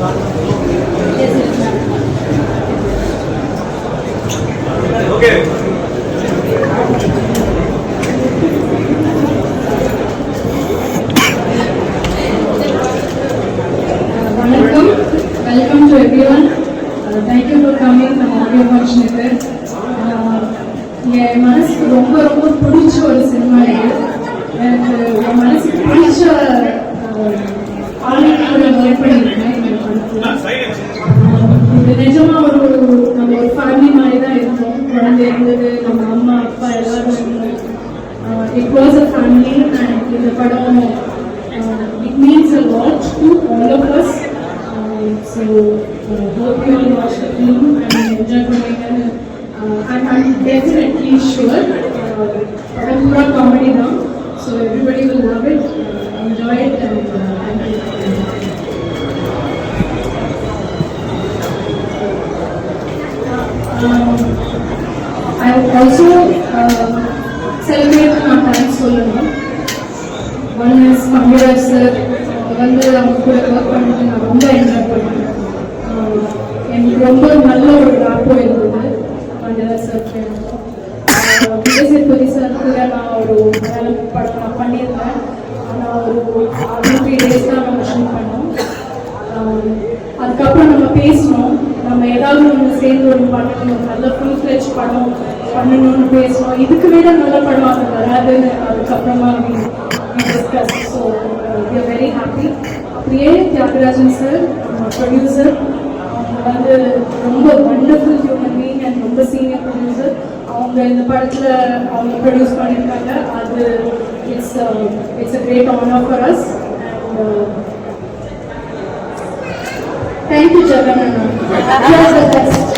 Okay. Welcome to everyone. Thank you for coming to audio function. என் மனசுக்கு ரொம்ப ரொம்ப பிடிச்ச ஒரு சினிமா இது. எனக்கு என் மனசுக்கு பிடிச்ச ஆளுநர் ஒர்க் பண்ணியிருக்கேன் இந்த படத்தில். இது நிஜமா நம்ம ஒரு ஃபேமிலி மாதிரி தான் இருந்தோம். குழந்தை இருந்தது, நம்ம அம்மா அப்பா எல்லாரும் இருந்தோம். It was a family and இந்த படம் it means a lot to all of us. So hope you all watch the film and enjoy it. I'm definitely sure padam pura comedy now, so everybody will love it, enjoy it, and thank you. I also celebrate my parents சொல்லணும். One is Mangalar sir, வந்து அவங்க கூட work பண்ணிட்டு நான் ரொம்ப enjoy பண்ணேன். எனக்கு ரொம்ப நல்ல ஒரு ராப்போ இருந்தது மண்டல சார். விஜய் சேதுபதி சார் கூட நான் ஒரு வேலை படம் நான் பண்ணியிருந்தேன். ஆனால் ஒரு 3 days தான் நம்ம ஷூட் பண்ணோம். அதுக்கப்புறம் நம்ம பேசணும், நம்ம ஏதாவது ஒன்று சேர்ந்து ஒரு பண்ணணும், ஒரு நல்ல ஃபுல் ஃப்ளெஜ் படம் பண்ணணும்னு பேசணும். இதுக்கு விட நல்ல படம் அது வராதுன்னு அதுக்கப்புறமா discuss. So we are very happy. அப்படியே தியாகராஜன் சார் ப்ரொடியூசர், அவங்க வந்து ரொம்ப வண்டர்ஃபுல் ஹியூமன் பீயிங் அண்ட் ரொம்ப சீனியர் ப்ரொடியூசர். அவங்க இந்த படத்தில் அவங்க ப்ரொடியூஸ் பண்ணியிருக்காங்க. அது it's a great honour for us. And thank you Jagan, you are the best.